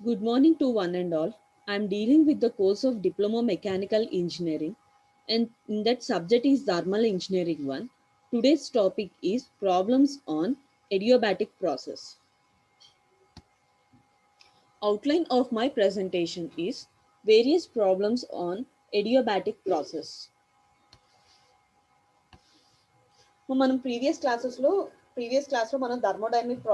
Good morning to one and all. I'm dealing with the course of Diploma Mechanical Engineering, and in that subject is Thermal Engineering 1. Today's topic is problems on adiabatic process. Outline of my presentation is various problems on adiabatic process. మనం previous క్లాస్లో మనం thermodynamic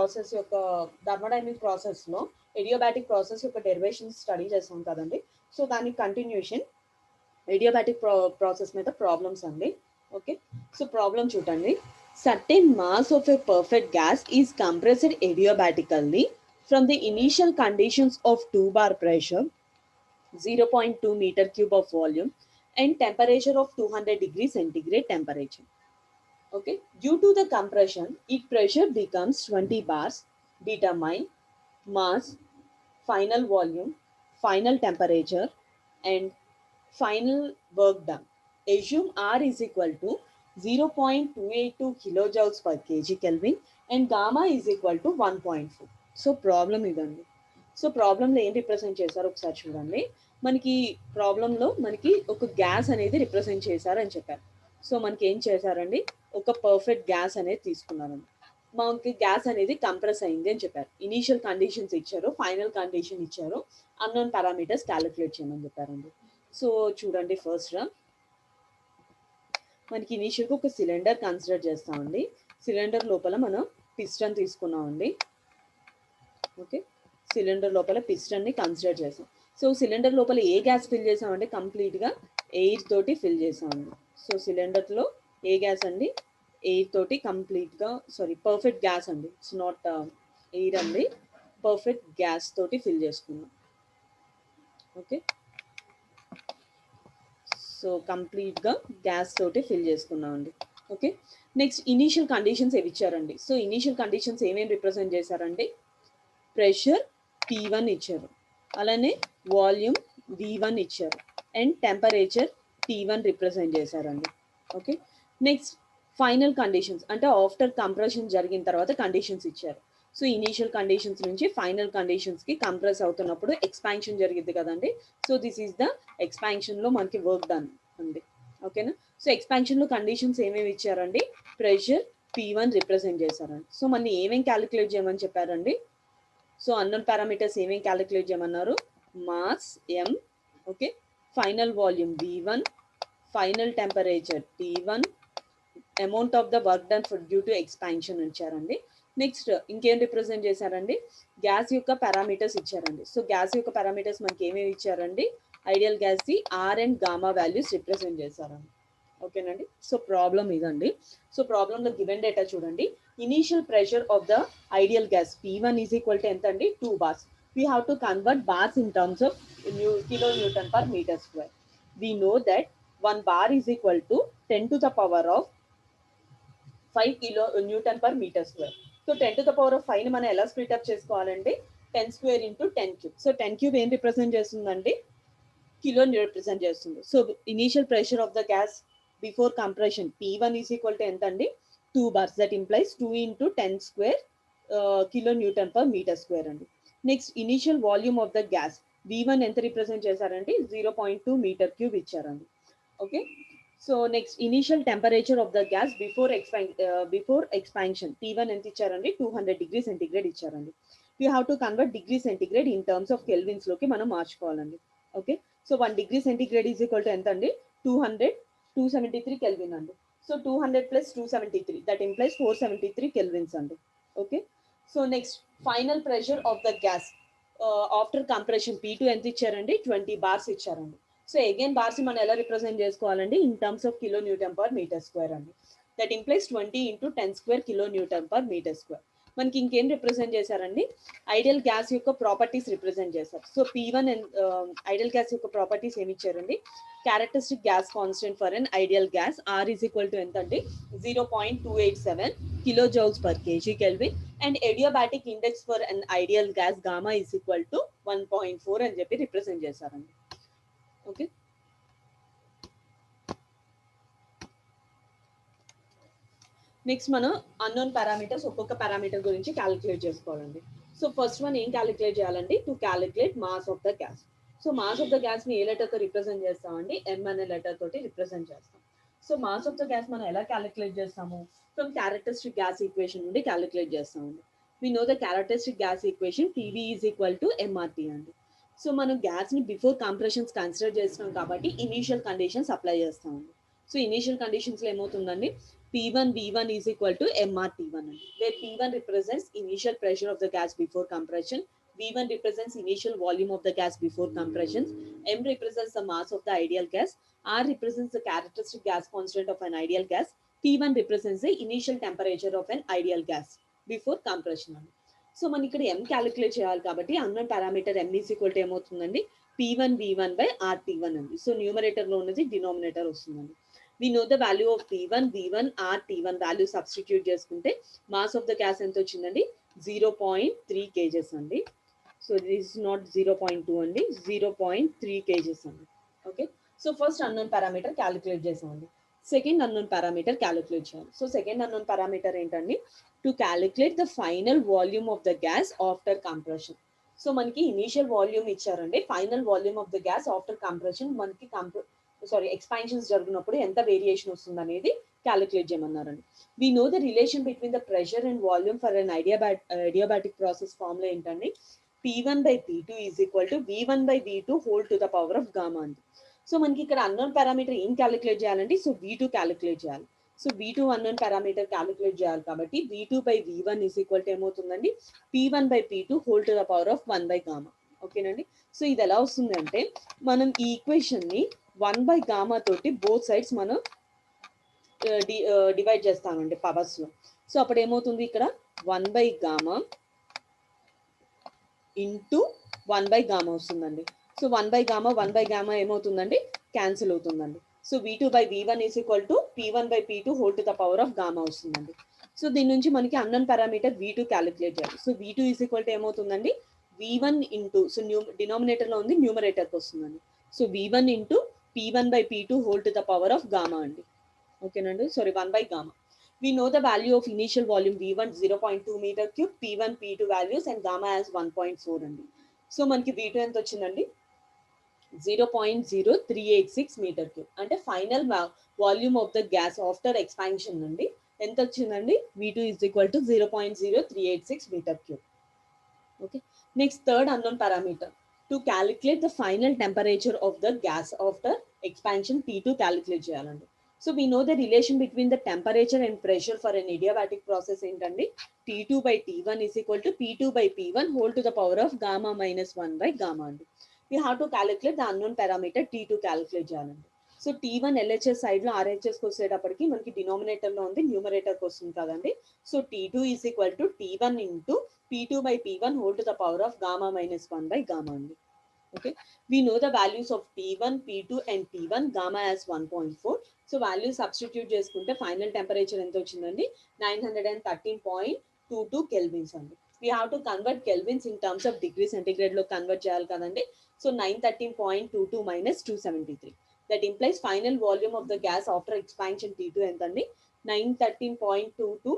ప్రాసెస్లో ఎడియోబాటిక్ process యొక్క derivation study చేస్తాం కదండి. So దాని continuation adiabatic process మీద problems అండి. ఓకే, సో ప్రాబ్లం చూడండి. Certain mass of a perfect gas is compressed adiabatically from the initial conditions of 2 bar pressure, 0.2 meter cube of volume, and temperature of 200 degrees centigrade temperature. Okay, due to the compression, its pressure becomes 20 bars. Determine mass, final volume, final temperature, and final work done. Assume R is equal to 0.282 kilojoules per kg Kelvin and gamma is equal to 1.4. So problem ఇదండి. So ప్రాబ్లంలో ఏం represent చేశారో ఒకసారి చూడండి. మనకి ప్రాబ్లంలో మనకి ఒక గ్యాస్ అనేది రిప్రజెంట్ చేశారని చెప్పారు. సో మనకి ఏం చేశారండి, ఒక పర్ఫెక్ట్ గ్యాస్ అనేది తీసుకున్నారండి. మనకి గ్యాస్ అనేది కంప్రెస్ అయింది అని చెప్పారు. ఇనీషియల్ కండిషన్స్ ఇచ్చారు, ఫైనల్ కండిషన్ ఇచ్చారు, అన్నోన్ పారామీటర్స్ క్యాలిక్యులేట్ చేయమని చెప్పారండి. సో చూడండి, ఫస్ట్ మనకి ఇనీషియల్గా ఒక సిలిండర్ కన్సిడర్ చేస్తామండి. సిలిండర్ లోపల మనం పిస్టన్ తీసుకున్నామండి. ఓకే, సిలిండర్ లోపల పిస్టన్ని కన్సిడర్ చేసాం. సో సిలిండర్ లోపల ఏ గ్యాస్ ఫిల్ చేసామంటే కంప్లీట్గా ఎయిర్ తోటి ఫిల్ చేసామండి. సో సిలిండర్లో ఏ గ్యాస్ అండి, ఎయిర్ తోటి కంప్లీట్గా, పర్ఫెక్ట్ గ్యాస్ అండి, ఇట్స్ నాట్ ఎయిర్ అండి, పర్ఫెక్ట్ గ్యాస్ తోటి ఫిల్ చేసుకున్నాం. ఓకే, సో కంప్లీట్గా గ్యాస్ తోటి ఫిల్ చేసుకున్నాం అండి. ఓకే, నెక్స్ట్ ఇనీషియల్ కండిషన్స్ ఏవి ఇచ్చారండి. సో ఇనీషియల్ కండిషన్స్ ఏమేమి రిప్రజెంట్ చేశారండి, ప్రెషర్ P1 ఇచ్చారు, అలానే వాల్యూమ్ V1 ఇచ్చారు, అండ్ టెంపరేచర్ T1 రిప్రజెంట్ చేశారండి. ఓకే, నెక్స్ట్ ఫైనల్ కండిషన్స్ అంటే ఆఫ్టర్ కంప్రెషన్ జరిగిన తర్వాత కండిషన్స్ ఇచ్చారు. సో ఇనీషియల్ కండిషన్స్ నుంచి ఫైనల్ కండిషన్స్కి కంప్రెస్ అవుతున్నప్పుడు ఎక్స్పాన్షన్ జరిగింది కదండి. సో దిస్ ఈజ్ ద ఎక్స్పాన్షన్లో మనకి వర్క్ డన్ అండి. ఓకేనా, సో ఎక్స్పాన్షన్లో కండిషన్స్ ఏమేమి ఇచ్చారండి, ప్రెషర్ P1 రిప్రజెంట్ చేశారండి. సో మన ఏమేమి క్యాలిక్యులేట్ చేయమని చెప్పారండి. సో అన్నోన్ పారామీటర్స్ ఏమేమి క్యాలిక్యులేట్ చేయమన్నారు, mass M, okay, final volume V1, final temperature T1, amount of the work done for due to expansion ఇచ్చారండి. నెక్స్ట్ ఇంకేం రిప్రజెంట్ చేశారండి, గ్యాస్ యొక్క పారామీటర్స్ ఇచ్చారండి. సో గ్యాస్ యొక్క పారామీటర్స్ మనకి ఏమేమి ఇచ్చారండి, ideal gas the R and gamma values represent చేశారండి. ఓకేనండి, సో ప్రాబ్లం ఇదండి. సో ప్రాబ్లంలో గివెన్ డేటా చూడండి. Initial pressure of the ideal gas P1 is equal to ఎంత అండి, 2 bars. We have to convert bars in terms of kilonewton per meter square. We know that 1 bar is equal to 10 to the power of 5 kilonewton per meter square. So 10 to the power of 5 ని మనం ఎలా split up చేసుకోవాలండి, 10 square into 10 cube. So 10 cube ఏం represent చేస్తుందండి, కిలోని represent చేస్తుంది. So initial pressure of the gas before compression P1 is equal to ఎంత అండి, 2 bars. That implies 2 into 10 square kilo newton per metre square అండి. Next initial volume of the gas V1 ఎంత represent చేశారండి, 0.2 metre cube ఇచ్చారండి. Okay, so next initial temperature of the gas before expansion T1 ఎంత ఇచ్చారండి, 200 degree centigrade ఇచ్చారండి. You have to convert degree centigrade in terms of kelvins లోకి మనం మార్చుకోవాలండి. Okay, so 1 degree centigrade is equal to ఎంత అండి, 273 kelvin అండి. So 200 plus 273 that implies 473 kelvins అండి. Okay, so next final pressure of the gas after compression P2 ఎంత ఇచ్చారండి, 20 bars ఇచ్చారండి. సో అగైన్ బార్స్ మనం ఎలా రిప్రజెంట్ చేసుకోవాలండి, in terms of kilo newton per metre square అండి. That implies 20 into 10 square kilo newton per metre square. మనకి ఇంకేం represent చేశారండి, ఐడియల్ గ్యాస్ యొక్క ప్రాపర్టీస్ రిప్రజెంట్ చేశారు. సో P1 ఐడియల్ గ్యాస్ యొక్క ప్రాపర్టీస్ ఏమి ఇచ్చారండి, characteristic gas constant for an ideal gas R is equal to ఎంత అండి, 0.287 kilo joules per KG kelvin, and adiabatic index for an ideal gas gamma is equal to 1.4 అని చెప్పి represent చేశారండి. Okay, next మనం unknown parameters ఒక్కొక్క parameter గురించి calculate చేసుకోవాలండి. So first one ఏం క్యాలిక్యులేట్ చేయాలండి, to calculate mass of the gas. So mass of the gas ని ఏ లెటర్ తో రిప్రజెంట్ చేస్తామండి, ఎం అనే లెటర్ తోటి రిప్రజెంట్ చేస్తాం. So mass of the gas మనం ఎలా క్యాలిక్యులేట్ చేస్తాము, ఫ్రమ్ క్యారెక్టరిస్టిక్ గ్యాస్ ఈక్వేషన్ నుండి క్యాలిక్యులేట్ చేస్తామండి. We know the characteristic gas equation PV is equal to MRT అండి. సో మనం గ్యాస్ ని బిఫోర్ కంప్రెషన్స్ కన్సిడర్ చేస్తున్నాం కాబట్టి ఇనీషియల్ కండిషన్స్ అప్లై చేస్తామండి. సో ఇనీషియల్ కండిషన్స్ లో ఏమవుతుందండి, P1 V1 is equal to MRT1 అండి, where P1 represents initial pressure of the gas before compression, V1 represents initial volume of the gas before compression, M represents the mass of the ideal gas, R represents the characteristic gas constant of an ideal gas, T1 represents the initial temperature of an ideal gas before compression అండి. So మనం ఇక్కడ M calculate చేయాలి కాబట్టి unknown parameter M is equal to ఏమవుతుందండి, P1 V1 by RT1 అండి. So numerator లో ఉన్నది denominator వస్తుందండి. We know the value of P1 V1 R T1 value substitute చేసుకుంటే మాస్ ఆఫ్ ద గ్యాస్ ఎంత వచ్చిందండి, 0.3 kgs అండి. సో దిస్ ఇస్ నాట్ 0.2 అండి, 0.3 kgs అండి. Okay, so first unknown parameter calculate చేసామండి. సెకండ్ అన్నోన్ పారామీటర్ క్యాలిక్యులేట్ చేయాలి. So second unknown parameter ఏంటండి, to calculate the final volume of the gas after compression. So మనకి initial volume ఇచ్చారండి, final volume of the gas after compression మనకి expansions జరిగినప్పుడు ఎంత variation వస్తుంది అనేది క్యాలిక్యులేట్ చేయమన్నారండి. We know the relation between the pressure and volume for an adiabatic process formula ఏంటండి, P1 by P2 is equal to V1 by V2 whole to the power of gamma అండి. So మనకి ఇక్కడ unknown parameter ఏం calculate చేయాలండి, so V2 calculate చేయాలి. So V2 unknown parameter calculate చేయాలి కాబట్టి V2 by V1 is equal to ఏమవుతుందండి, P1 by P2 whole to the power of 1 by gamma. ఓకేనండి, సో ఇది ఎలా వస్తుంది అంటే మనం ఈ ఈక్వేషన్ ని 1 by గామా తోటి బోత్ సైడ్స్ మనం డివైడ్ చేస్తామండి పవర్స్ లో. సో అప్పుడు ఏమవుతుంది, ఇక్కడ 1 by gamma into 1 by gamma వస్తుందండి. సో 1 by గామా ఏమవుతుందండి, క్యాన్సిల్ అవుతుందండి. So V2 by V1 is equal to P1 by P2 whole to the power of gamma వస్తుందండి. సో దీని నుంచి మనకి అన్నోన్ పారామీటర్ V2 క్యాలిక్యులేట్ చేయాలి. So V2 is equal to ఏమవుతుందండి, V1 into, so denominator లో ఉంది న్యూమరేటర్కి వస్తుందండి. So V1 into P1 by P2 whole to the power of gamma అండి. ఓకేనండి, sorry 1 by gamma. We know the value of initial volume V1 0.2 meter cube, P1 P2 values and gamma as 1.4 అండి. So మనకి V2 ఎంత వచ్చిందండి, 0.0386 metre cube. అంటే final volume of the gas after expansion నుండి ఎంత వచ్చిందండి, V2 is equal to 0.0386 metre cube. Okay, next third unknown parameter, to calculate the final temperature of the gas after expansion T2 calculate చేయాలండి. So we know the relation between the temperature and pressure for an adiabatic process ఏంటండి, T2 by T1 is equal to P2 by P1 whole to the power of gamma minus 1 by gamma అండి. We have to calculate the unknown parameter T2 calculate చేయాలండి. So T1 LHS side లో RHS వచ్చేటప్పటికి మనకి denominator లో ఉంది, numerator వస్తుంది కదండి. So T2 is equal to T1 into P2 by P1 whole to the power of gamma minus 1 by gamma అండి. Okay, we know the values of P1, P2 and T1, gamma as 1.4. So value substitute చేసుకుంటే final temperature ఎంత వచ్చిందండి, 913.22 kelvins అండి. We have to convert kelvins in terms of degree centigrade లో convert చేయాలి కదండి. So 913.22 minus 273, that implies final volume of the gas after expansion T2 ఎంత అండి, 913.22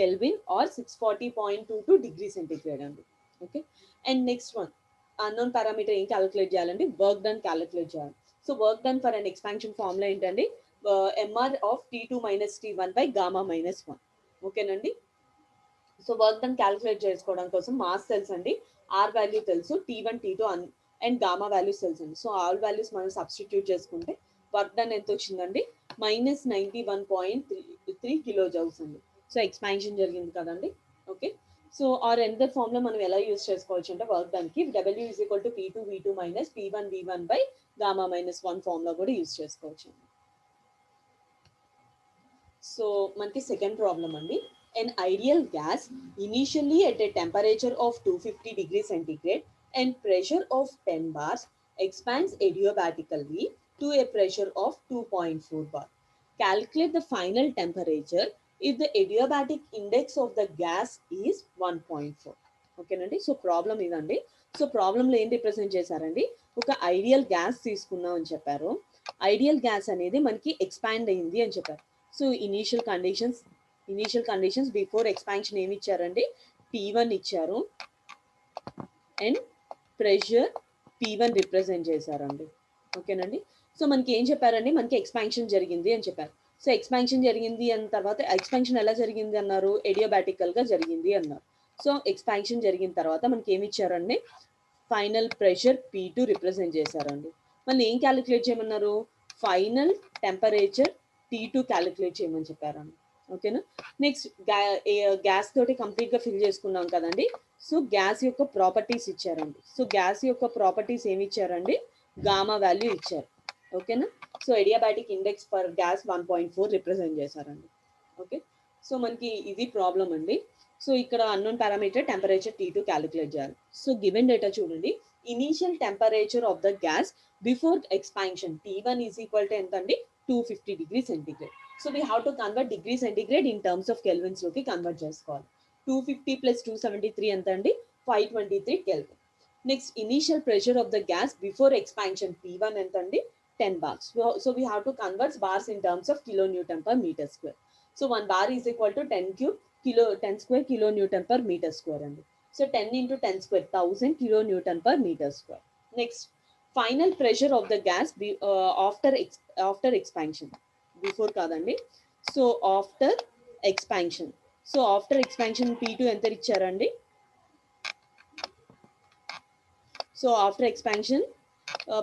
kelvin are 640.22 degree centigrade అండి. Okay, and next one unknown parameter ఏం calculate చేయాలండి, work done calculate చేయాలి. So work done for an expansion formula ఏంటండి, MR of T2 minus T1 by gamma minus 1. ఓకేనండి, so work done calculate చేసుకోవడం కోసం mass తెలుసు అండి, ఆర్ వాల్యూ తెలుసు, T1 T2 and gamma values తెలుసు అండి. సో ఆల్ వాల్యూస్ మనం సబ్స్టిట్యూట్ చేసుకుంటే వర్క్ డన్ ఎంత వచ్చిందండి, -91.3 కిలో జౌల్స్ అండి. సో ఎక్స్పాన్షన్ జరిగింది కదండి. Okay, so or another form లో మనం ఎలా యూస్ చేసుకోవచ్చు అంటే వర్క్ డన్ కి W is equal to P2 V2 minus P1 V1 by gamma minus 1 form లో కూడా యూస్ చేసుకోవచ్చు. సో మనకి సెకండ్ ప్రాబ్లం అండి, an ideal gas initially at a temperature of 250 degrees centigrade and pressure of 10 bars expands adiabatically to a pressure of 2.4 bar. Calculate the final temperature if the adiabatic index of the gas is 1.4. ఓకేనండి, so problem ఇదండి. So ప్రాబ్లంలో ఏం represent చేశారండి, ఒక ideal gas తీసుకున్నాం అని చెప్పారు. Ideal gas అనేది మనకి ఎక్స్పాండ్ అయింది అని చెప్పారు. So initial conditions before expansion ఏమి ఇచ్చారండి, T1 ఇచ్చారు అండ్ ప్రెషర్ P1 రిప్రజెంట్ చేశారండి. ఓకేనండి. సో మనకి ఏం చెప్పారండి, మనకి ఎక్స్పాన్షన్ జరిగింది అని చెప్పారు. సో ఎక్స్పాన్షన్ జరిగింది అన్న తర్వాత ఎక్స్పాన్షన్ ఎలా జరిగింది అన్నారు, ఎడియోబాటికల్గా జరిగింది అన్నారు. సో ఎక్స్పాన్షన్ జరిగిన తర్వాత మనకి ఏమి ఇచ్చారండి, ఫైనల్ ప్రెషర్ P2 రిప్రజెంట్ చేశారండి. మళ్ళీ ఏం క్యాలిక్యులేట్ చేయమన్నారు, ఫైనల్ టెంపరేచర్ T2 క్యాలిక్యులేట్ చేయమని చెప్పారండి. ఓకేనా. నెక్స్ట్ గ్యాస్ తోటి కంప్లీట్గా ఫిల్ చేసుకున్నాం కదండి. సో గ్యాస్ యొక్క ప్రాపర్టీస్ ఇచ్చారండి. సో గ్యాస్ యొక్క ప్రాపర్టీస్ ఏమి ఇచ్చారండి, గామా వాల్యూ ఇచ్చారు. ఓకేనా. So adiabatic index for gas 1.4 represent చేశారండి. ఓకే. సో మనకి ఇది ప్రాబ్లం అండి. సో ఇక్కడ unknown parameter temperature T2 calculate చేయాలి. సో గివెన్ డేటా చూడండి, initial temperature of the gas before expansion T1 is equal to ఎంత అండి, 250 degree centigrade. So we have to convert degree centigrade in terms of kelvins లోకి convert చేసుకోవాలి. 250 plus 273 ఎంత అండి, 523 kelvin. Next initial pressure of the gas before expansion P1 ఎంత అండి, 10 bars. So we have to convert bars in terms of kilonewton per meter square. So 1 bar is equal to 10 square kilonewton per meter square. So 10 into 10 square, 1000 kilonewton per meter square. Next, final pressure of the gas after expansion. Before kadandi. So after expansion. So after expansion P2 enter ichcharandi. So after expansion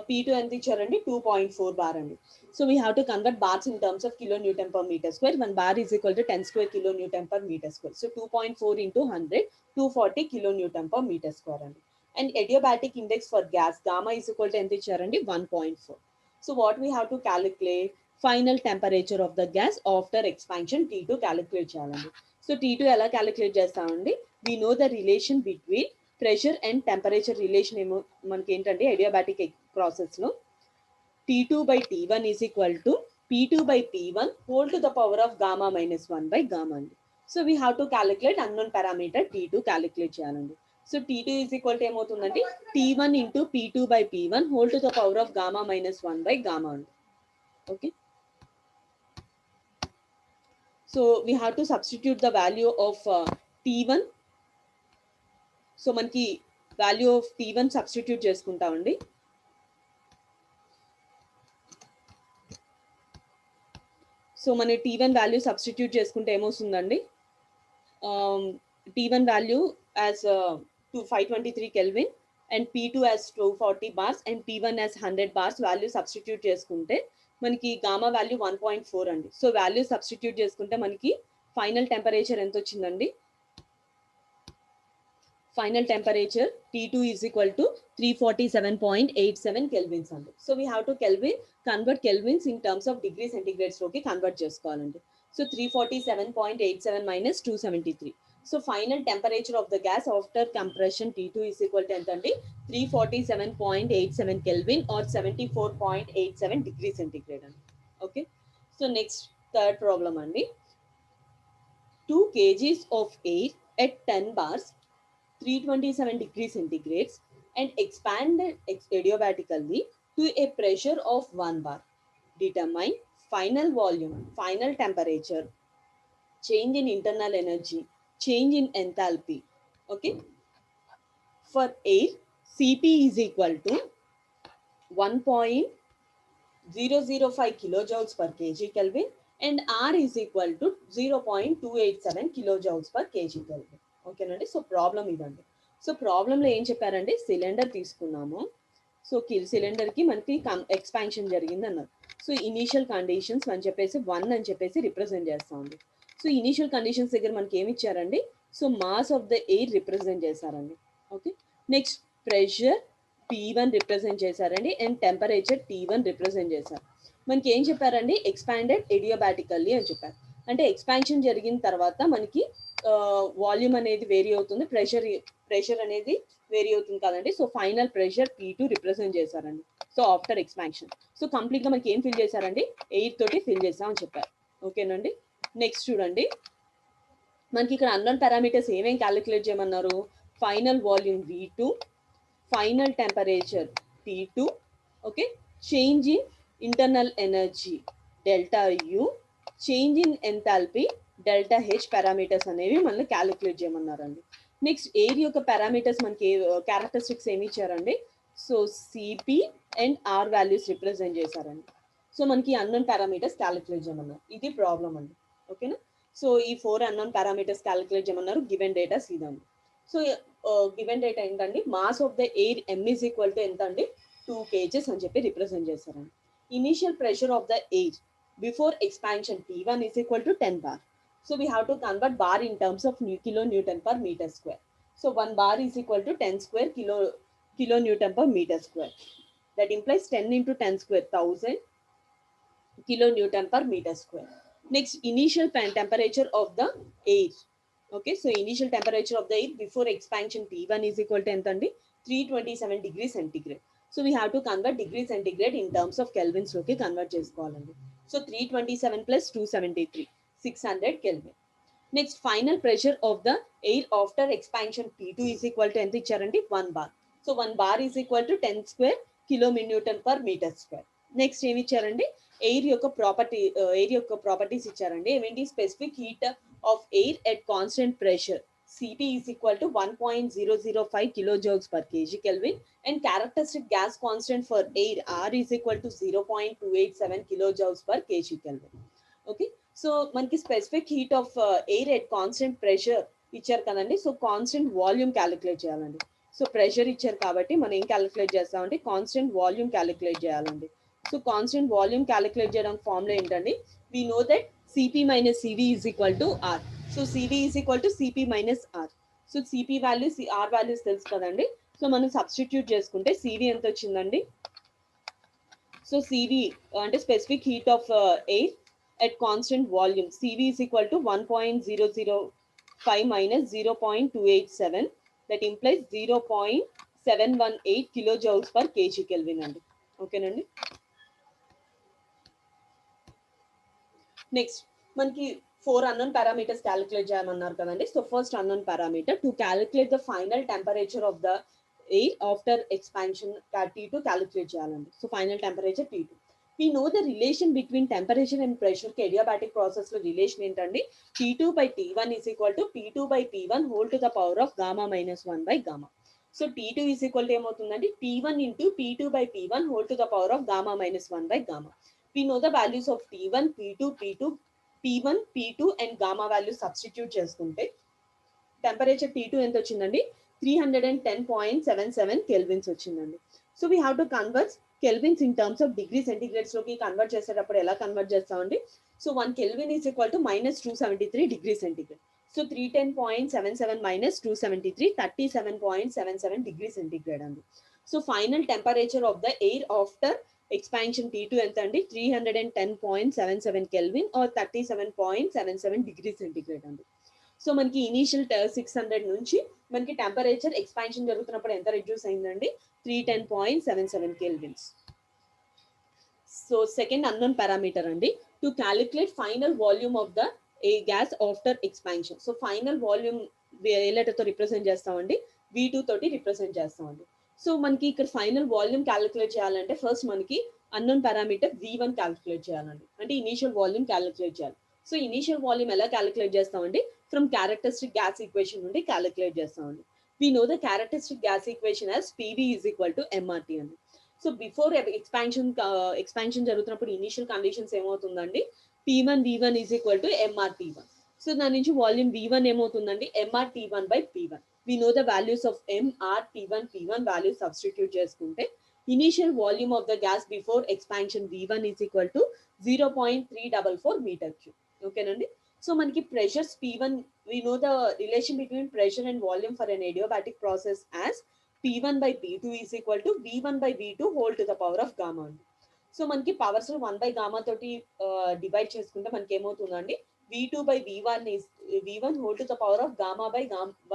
P2 enter ichcharandi, 2.4 bar andi. So we have to convert bars in terms of kilonewton per meter square. 1 bar is equal to 10 square kilonewton per meter square. So 2.4 into 100, 240 kilonewton per meter square andi. And adiabatic index for gas gamma is equal to enta ichcharandi, 1.4. So what we have to calculate, final temperature of the gas after expansion T2 calculate cheyalandi. So T2 ela calculate chestamandi, we know the relation between pressure and temperature relation ఏమో మనకి ఏంటంటే adiabatic process లో T2 by T1 is equal to P2 by P1 whole to the power of gamma minus 1 by gamma అండి. So we have to calculate unknown parameter T2 calculate చేయాలండి. So T2 is equal to ఏమవుతుందండి, T1 into P2 by P1 whole to the power of gamma minus 1 by gamma అండి. Okay. So we have to substitute the value of T1. So మనకి value of T1 substitute చేసుకుంటామండి. So మన T1 value substitute చేసుకుంటే ఏమొస్తుందండి, T1 value as 523 kelvin and P2 as 240 bars and P1 as 100 bars value substitute చేసుకుంటే మనకి gamma value 1.4 అండి. So value substitute చేసుకుంటే మనకి ఫైనల్ టెంపరేచర్ ఎంత వచ్చిందండి, final temperature T2 is equal to 347.87 kelvins అండి. So we have to convert kelvins in terms of degree centigrades లోకి convert చేసుకోవాలండి. So 347.87 minus 273. So final temperature of the gas after compression T2 is equal to ఎంత అండి, 347.87 Kelvin or 74.87 degree centigrade అండి. Okay. So next third problem అండి, 2 kgs of air at 10 bars 327 degrees centigrades and expanded adiabatically to a pressure of 1 bar. Determine final volume, final temperature, change in internal energy, change in enthalpy. Okay. For air, Cp is equal to 1.005 kilojoules per kg Kelvin and R is equal to 0.287 kilojoules per kg Kelvin. ఓకేనండి. So problem ఇదండి. So ప్రాబ్లంలో ఏం చెప్పారంటే cylinder తీసుకున్నాము. So సిలిండర్కి మనకి expansion జరిగింది అన్నారు. So initial conditions అని చెప్పేసి 1 అని చెప్పేసి రిప్రజెంట్ చేస్తామండి. సో ఇనీషియల్ కండిషన్స్ దగ్గర మనకి ఏమి ఇచ్చారండి, so mass of the air represent చేశారండి. Okay. Next pressure P1 represent చేశారండి అండ్ టెంపరేచర్ T1 రిప్రజెంట్ చేశారు. మనకి ఏం చెప్పారండి, ఎక్స్పాండెడ్ ఎడియాబాటికల్లీ అని చెప్పారు. అంటే ఎక్స్పాన్షన్ జరిగిన తర్వాత మనకి వాల్యూమ్ అనేది వేరీ అవుతుంది, ప్రెషర్ అనేది వేరీ అవుతుంది కదండి. So final pressure P2 represent చేశారండి. సో ఆఫ్టర్ ఎక్స్పాన్షన్ సో కంప్లీట్గా మనకి ఏం ఫిల్ చేశారండి, ఎయిర్ తోటి ఫిల్ చేసామని చెప్పారు. ఓకేనండి. నెక్స్ట్ చూడండి, మనకి ఇక్కడ అన్నోన్ పారామీటర్స్ ఏమేమి క్యాలిక్యులేట్ చేయమన్నారు, final volume V2, final temperature T2, okay, change in internal energy delta U, change in enthalpy delta H parameters అనేవి మనల్ని క్యాలిక్యులేట్ చేయమన్నారండి. నెక్స్ట్ ఎయిర్ యొక్క పారామీటర్స్ మనకి క్యారెక్టరిస్టిక్స్ ఏమి ఇచ్చారండి. So CP and R values represent చేశారండి. So మనకి unknown parameters calculate చేయమన్నారు. ఇది ప్రాబ్లం అండి. ఓకేనా. సో ఈ 4 అన్నోన్ పారామీటర్స్ క్యాలిక్యులేట్ చేయమన్నారు. గివెన్ డేటా ఇదండి. సో గివెన్ డేటా ఏంటండి, mass of the air M is equal to ఎంత అండి, 2 kgs అని చెప్పి రిప్రజెంట్ చేశారండి. Initial pressure of the air before expansion P1 is equal to 10 bar. So we have to convert bar in terms of kilonewton per meter square. So 1 bar is equal to 10 square kilonewton per meter square. That implies 10 into 10 square 1000 kilonewton per meter square. Next, initial temperature of the air. Okay, so initial temperature of the air before expansion T1 is equal to ఎంత అండి, 327 degrees centigrade. So we have to convert degree centigrade in terms of kelvins లోకి convert చేసుకోవాలండి. So 327 plus 273, 600 Kelvin. Next, final pressure of the air after expansion P2 is equal to ఎంత ఇచ్చారండి, 1 bar. So 1 bar is equal to 10 square kilonewton per meter square. Next ఏమి ఇచ్చారండి, air యొక్క properties ఇచ్చారండి. ఏమేంటి, specific heat of air at constant pressure Cp is equal to 1.005 kilojoules per kg Kelvin, and characteristic gas constant for air R is equal to 0.287 kilojoules per kg Kelvin. Okay, so మనకి specific heat of air at constant pressure ఇచ్చారు కదండి. So constant volume calculate చేయాలండి. So pressure ఇచ్చారు కాబట్టి మనం ఏం calculate చేస్తామంటే constant volume calculate చేయాలండి. సో కాన్స్టెంట్ వాల్యూమ్ క్యాలిక్యులేట్ చేయడం ఫార్ములా ఏంటండి, we know that Cp minus Cv is equal to R. So Cv is equal to Cp minus R. So Cp values R values తెలుసు కదండి. So మనం substitute చేసుకుంటే Cv ఎంత వచ్చిందండి, so Cv అంటే specific heat of air at constant volume Cv is equal to 1.005 minus 0.287, that implies 0.718 kilojoules per kg Kelvin అండి. ఓకేనండి. Next మనకి 4 అన్నోన్ పారామీటర్స్ క్యాలిక్యులేట్ చేయమన్నారు కదండి. So first unknown parameter, to calculate the final temperature of the air after expansion T2 calculate చేయాలండి. So final temperature T2. We know the relation between temperature and pressure కి adiabatic process లో relation ఏంటండి, T2 by T1 is equal to P2 by P1 whole to the power of gamma minus 1 by gamma. So T2 is equal to ఏమవుతుందండి, T1 into P2 by P1 whole to the power of gamma minus 1 by gamma. We know the values of T1, P2, P1, P2 and gamma values substitute చేసుకుంటే temperature T2 ఎంత వచ్చిందండి, 310.77 kelvins వచ్చిందండి. So we have to convert kelvins in terms of degree centigrades లోకి convert చేసేటప్పుడు ఎలా convert చేస్తామండి, so 1 Kelvin is equal to -273 degree centigrade. So 310.77 minus 273, 37.77 degree centigrade అండి. So final temperature of the air after expansion T2 ఎంత అండి, 310.77 Kelvin or 37.77 degree centigrade అండి. So మనకి initial 600 నుంచి మనకి టెంపరేచర్ ఎక్స్పాన్షన్ జరుగుతున్నప్పుడు ఎంత రెడ్యూస్ అయిందండి, 310.77 kelvins. So second unknown parameter అండి, to calculate final volume of the a gas after expansion. So final volume ఏ లెటర్తో రిప్రజెంట్ చేస్తామండి, V2 తోటి రిప్రజెంట్ చేస్తామండి. సో మనకి ఇక్కడ ఫైనల్ వాల్యూమ్ క్యాలిక్యులేట్ చేయాలంటే ఫస్ట్ మనకి అన్నోన్ పారామీటర్ V1 క్యాలిక్యులేట్ చేయాలండి, అంటే ఇనీషియల్ వాల్యూమ్ క్యాలిక్యులేట్ చేయాలి. సో ఇనీషియల్ వాల్యూమ్ ఎలా క్యాలిక్యులేట్ చేస్తామండి, ఫ్రమ్ క్యారెక్టరిస్టిక్ గ్యాస్ ఈక్వేషన్ నుండి క్యాలిక్యులేట్ చేస్తామండి. We know the characteristic gas equation as PV is equal to MRT అండి. సో బిఫోర్ ఎక్స్పాన్షన్ జరుగుతున్నప్పుడు initial conditions ఏమవుతుందండి, P1 V1 is equal to MRT1. So దాని నుంచి volume V1 ఏమవుతుందండి, MRT1 by P1. We know the values of MRT1 P1 values substitute చేసుకుంటే initial volume of the gas before expansion V1 is equal to 0.344 metre cube. ఓకేనండి. So మనకి pressures P1, we know the relation between pressure and volume for an adiabatic process as P1 by P2 is equal to V1 by V2 whole to the power of gamma. So మనకి powers 1 by gamma తోటి divide చేసుకుంటే మనకి ఏమవుతుందండి, V2 by V1 whole to the power of gamma by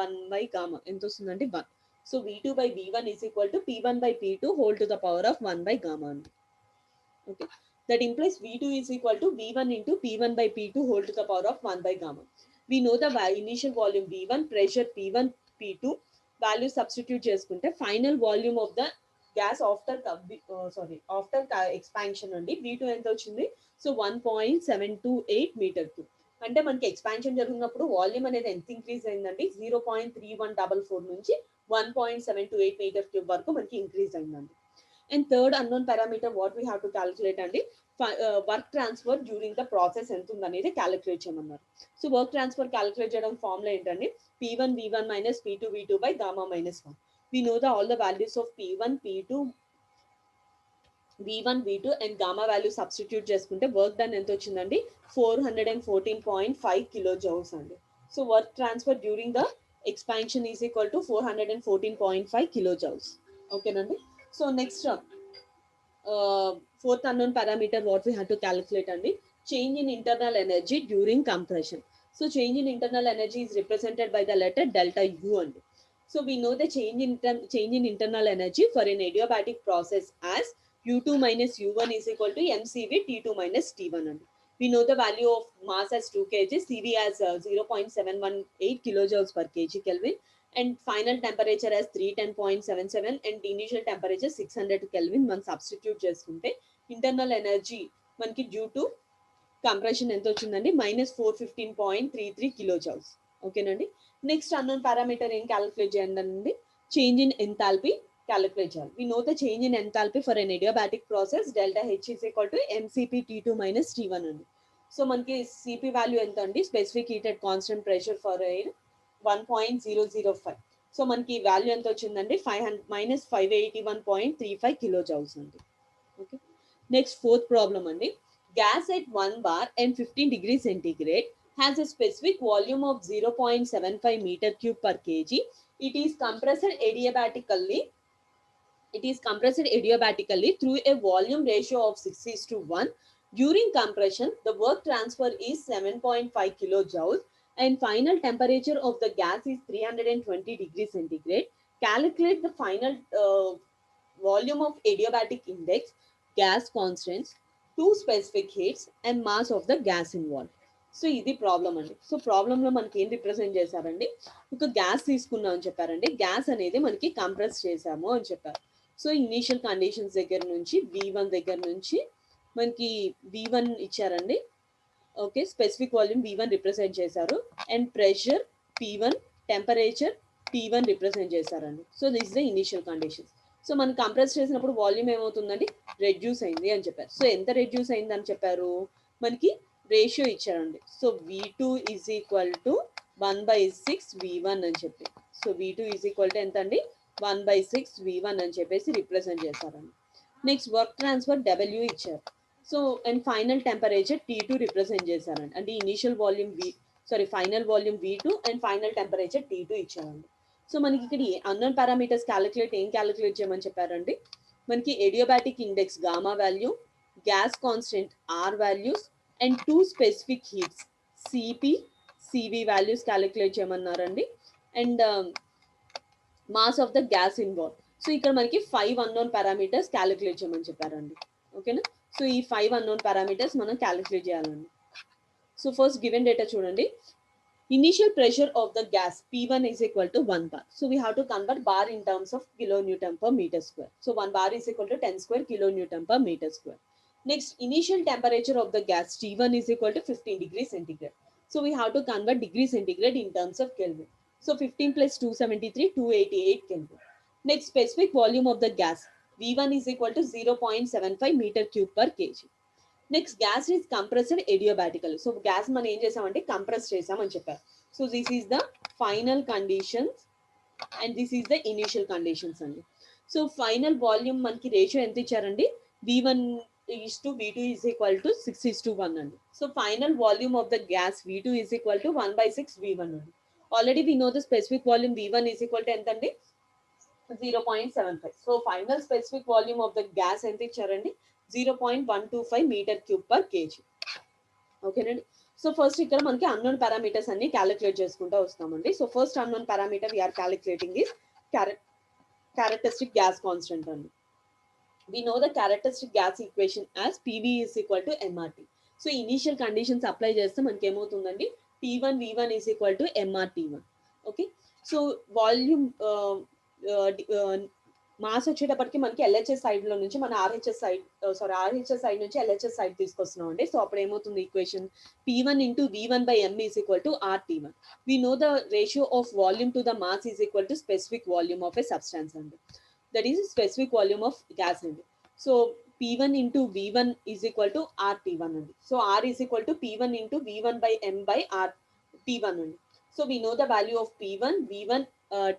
1 by gamma ఎంత వస్తుందండి, 1. So V2 by V1 is equal to P1 by P2 whole to the power of 1 by gamma. Okay, that implies V2 is equal to V1 into P1 by P2 whole to the power of 1 by gamma. We know the initial volume V1, pressure P1, P2, value substitute చేసుకుంటే final volume of the gas after expansion అండి, V2 ఎంత వచ్చింది, so 1.728 metre cube. అంటే మనకి expansion జరుగుతున్నప్పుడు volume అనేది ఎంత increase అయిందండి 0.3144 నుంచి 1.728 మీటర్ క్యూబ్ వరకు మనకి ఇంక్రీజ్ అయిందండి. And third unknown parameter what we have to calculate అండి work transfer during the process ఎంత ఉందనేది క్యాలిక్యులేట్ చేయమన్నారు. సో వర్క్ ట్రాన్స్ఫర్ క్యాలిక్యులేట్ చేయడం ఫార్ములా ఏంటండి P1 V1 minus P2 V2 by gamma minus 1. We know all the values of P1 P2 V1 V2 and gamma value substitute చేసుకుంటే work done ఎంత వచ్చిందండి 414.5 kilo joules అండి. So work transfer during the expansion is equal to 414.5 kilo joules. ఓకేనండి. So next fourth unknown parameter what we have to calculate అండి change in internal energy during compression. So change in internal energy is represented by the letter delta U అండి. So we know the change in internal energy for an adiabatic process as U2 minus U1 is equal to mCV T2 minus T1 అండి. We know the value of mass as 2 kg, CV as 0.718 kilojoules per kg Kelvin, and final temperature as 310.77 and initial temperature 600 Kelvin. మనం substitute చేసుకుంటే internal energy మనకి due to compression ఎంత వచ్చిందండి -415.33 kilo joules. ఓకేనండి. Next unknown parameter ఏం calculate చేయండి అండి change in enthalpy calculate చేయాలి. We know the change in enthalpy for an adiabatic process delta H is equal to mCp T2 minus T1 అండి. So మనకి CP value ఎంత అండి specific heated constant pressure for air 1.005. So మనకి value ఎంత వచ్చిందండి -581.35 kilo joules అండి. Okay. Next fourth problem అండి gas at 1 bar and 15 degrees centigrade has a specific volume of 0.75 meter cube per kg. It is compressed adiabatically through a volume ratio of 6:1. During compression, the work transfer is 7.5 kilojoules and final temperature of the gas is 320 degrees centigrade. Calculate the final volume of adiabatic index, gas constants, two specific heats and mass of the gas involved. So ఇది problem అండి. So ప్రాబ్లంలో మనకి ఏం represent చేశారండి ఒక gas తీసుకున్నాం అని చెప్పారండి. గ్యాస్ అనేది మనకి కంప్రెస్ చేసాము అని చెప్పారు. సో ఇనీషియల్ కండిషన్స్ దగ్గర నుంచి V1 దగ్గర నుంచి మనకి V1 ఇచ్చారండి. Okay. Specific volume V1 represent చేశారు and pressure P1, temperature T1 represent చేశారండి. So this the initial conditions. So మనం కంప్రెస్ చేసినప్పుడు వాల్యూమ్ ఏమవుతుందండి రెడ్యూస్ అయింది అని చెప్పారు. సో ఎంత రెడ్యూస్ అయింది అని చెప్పారు మనకి రేషియో ఇచ్చారండి. So V2 is equal to 1/6 V1 అని చెప్పి. So V2 is equal to ఎంత అండి 1/6 V1 అని చెప్పేసి రిప్రజెంట్ చేశారండి. నెక్స్ట్ వర్క్ ట్రాన్స్ఫర్ W ఇచ్చారు. So and final temperature T2 represent చేశారండి. అంటే initial volume final volume V2 and final temperature T2 ఇచ్చారండి. సో మనకి ఇక్కడ అన్నోన్ పారామీటర్స్ ఏం క్యాలిక్యులేట్ చేయమని చెప్పారండి మనకి adiabatic index gamma value, gas constant R values and two specific heats CP, CV values calculate చేయమన్నారండి and mass of the gas involve. So ఇక్కడ మనకి 5 అన్నోన్ పారామీటర్స్ క్యాలిక్యులేట్ చేయమని చెప్పారండి. ఓకేనా. సో ఈ 5 అన్నోన్ పారామీటర్స్ మనం క్యాలిక్యులేట్ చేయాలండి. సో ఫస్ట్ గివెన్ డేటా చూడండి. Initial pressure of the gas P1 is equal to 1 bar. So we have to convert bar in terms of kilonewton per meter square. So 1 bar is equal to 10 square kilonewton per meter square. Next, initial temperature of the gas T1 is equal to 15 degrees centigrade. So we have to convert degree centigrade in terms of Kelvin. So 15 plus 273, 288 Kelvin. Next, specific volume of the gas V1 is equal to 0.75 meter cube per kg. Next gas is compressed adiabatical. So gas మనం ఏం చేసామంటే compress చేసామని చెప్పారు. So this is the final conditions and this is the initial conditions అండి. So final volume మనకి ratio ఎంత ఇచ్చారండి V1 to V2 is equal to 6:1 అండి. So final volume of the gas V2 is equal to 1/6 V1 అండి. Already we know the specific volume V1 is equal to ఎంత అండి 0.75. So final specific volume of the gas ఎంత ఇచ్చారండి 0.125 metre cube per KG. ఓకేనండి. So first ఇక్కడ మనకి unknown parameters అన్ని calculate చేసుకుంటూ వస్తామండి. So first unknown parameter we are calculating is characteristic gas constant అండి. We know the characteristic gas equation as PV is equal to MRT. So initial conditions apply చేస్తే మనకి ఏమవుతుందండి T1 V1 is equal to MRT1. Okay. So volume mass వచ్చేటప్పటికి మనకి LHS side లో నుంచి మన RHS side నుంచి ఎల్హెచ్ఎస్ సైడ్ తీసుకొస్తున్నాం అండి. సో అప్పుడు ఏమవుతుంది equation P1 into V1 by M is equal to RT1. We know the ratio of volume to the mass is equal to specific volume of a substance అండి. That is specific volume of gas అండి. So P1 into V1 is equal to RT1 అండి. So R is equal to P1 into V1 by M by RT1 అండి. So we know the value of P1, V1,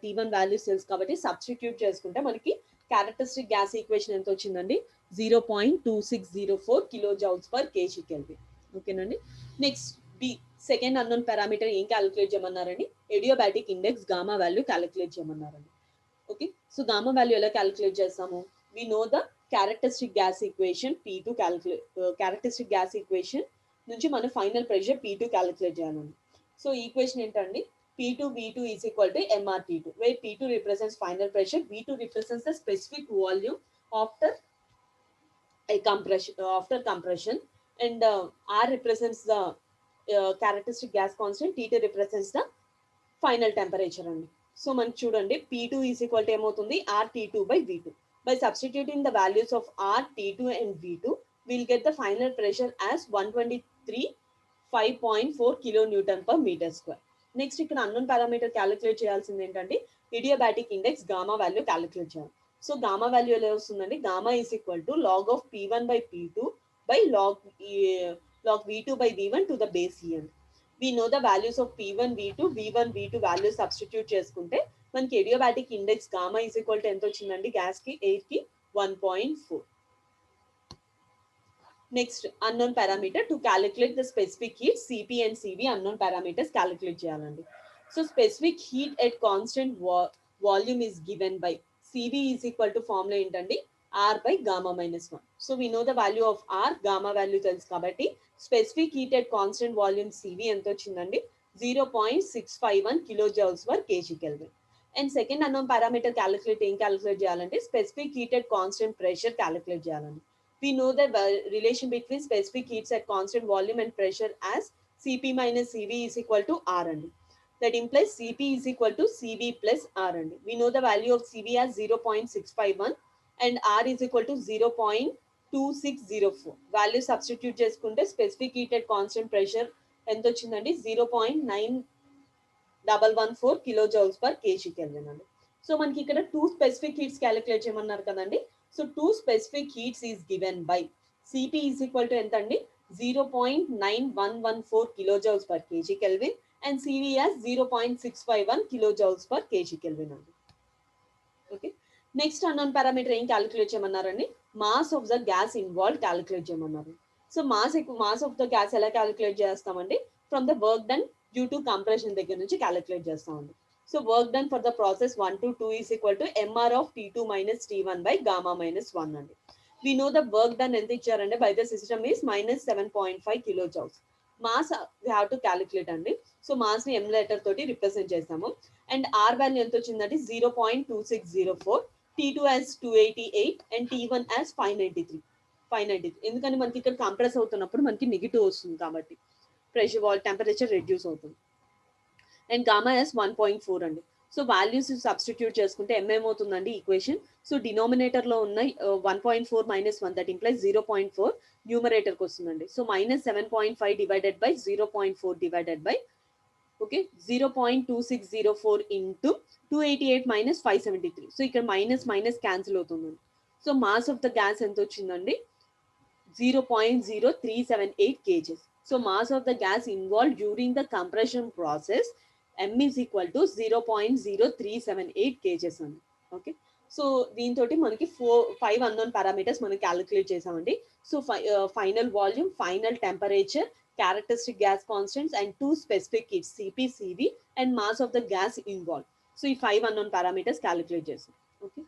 T1 values తెలుసు కాబట్టి substitute చేసుకుంటే మనకి characteristic gas equation ఎంత వచ్చిందండి 0.2604 kilo joules per KG Kelvin. ఓకేనండి. Next b second unknown parameter ఏం calculate చేయమన్నారండి adiabatic index gamma value calculate చేయమన్నారండి. ఓకే, సో గామా వాల్యూ ఎలా క్యాలిక్యులేట్ చేస్తాము we know the characteristic gas equation P2 characteristic gas equation నుంచి మనం final pressure P2 calculate చేయాలండి. So equation ఏంటండి P2 V2 is equal to MRT2, where P2 represents final pressure, V2 represents the specific volume after compression, and R represents the characteristic gas constant, T2 represents the final temperature అండి. So మనకి చూడండి P2 is equal to ఏమవుతుంది RT2 by V2. By substituting the values of R, T2 and V2, we'll get the final pressure as 123.5.4 kilonewton per meter square. Next ఇక్కడ unknown parameter calculate చేయాల్సింది ఏంటంటే adiabatic index gamma value calculate చేయాలి. So gamma value ఎలా వస్తుందండి gamma is equal to log of P1 by P2 by log V2 by V1 to the base E అండి. We know the values of P1, V2, V1, V2 values substitute చేసుకుంటే మనకి adiabatic index gamma is equal to ఎంత వచ్చిందండి gas కి air కి 1.4. Next unknown parameter to calculate the specific heat CP and CV unknown parameters calculate చేయాలండి. So specific heat at constant volume is given by CV is equal to formula ఏంటండి R by gamma -1. So we know the value of R gamma value తెలుసు కాబట్టి specific heat at constant volume CV ఎంత వచ్చిందండి 0.651 kilo joules per KG kelvin. And second unknown parameter calculate ఏం calculate చేయాలంటే specific heat at constant pressure calculate చేయాలండి. We know the relation between specific heats at constant volume and pressure as Cp minus Cv is equal to R and that implies Cp is equal to Cv plus R and we know the value of Cv as 0.651 and R is equal to 0.2604. Value substitute చేసుకుంటే specific heat at constant pressure ఎంత వచ్చిందండి 0.9114 kilojoules per kg Kelvin అండి. So మనకి ఇక్కడ 2 specific heats calculate చేయమన్నారు కదండి. So 2 specific heats is given by Cp is equal to ఎంత అండి 0.9114 kilojoules per kg Kelvin and Cv as 0.651 kilojoules per kg Kelvin అండి. ఓకే, నెక్స్ట్ అన్నోన్ పారామీటర్ ఏం calculate చేయమన్నారండి mass of the gas involve calculate చేయమన్నారు. So mass of the gas ఎలా calculate చేస్తామండి from the work done due to compression దగ్గర నుంచి calculate చేస్తామండి. So work done for the process 1 to 2 is equal to MR of T2 minus T1 by gamma -1 అండి. We know the work done ఎంత ఇచ్చారంటే by the system is -7.5 kilojoules. Mass we have to calculate అండి. So mass ని M letter తోటి represent చేస్తాము and R value ఎంత వచ్చిందంటే 0.2604, T2 as 288 and T1 as 593. ఎందుకంటే మనకి ఇక్కడ కంప్రెస్ అవుతున్నప్పుడు మనకి నెగిటివ్ వస్తుంది కాబట్టి ప్రెషర్ టెంపరేచర్ రెడ్యూస్ అవుతుంది అండ్ గామా ఎస్ 1.4 అండి. సో వాల్యూస్ సబ్స్టిట్యూట్ చేసుకుంటే ఏమవుతుందండి ఈక్వేషన్ సో డినామినేటర్లో ఉన్న 1.4 - 1 దట్ ఇంప్లైస్ 0.4 న్యూమరేటర్కి వస్తుందండి. So -7.5 divided by 0.4 divided by okay 0.2604 into 288 - 573. So ఇక్కడ మైనస్ క్యాన్సిల్ అవుతుందండి. So mass of the gas ఎంత వచ్చిందండి 0.0378 kgs. So mass of the gas involved during the compression process M is equal to 0.0378 kgs అండి. Okay, so దీంతో మనకి 5 unknown parameters మనం calculate చేసామండి. So final volume, final temperature, characteristic gas constants and 2 specific heats CP CV and mass of the gas involve. So ఈ 5 unknown parameters calculate చేసాం. Okay.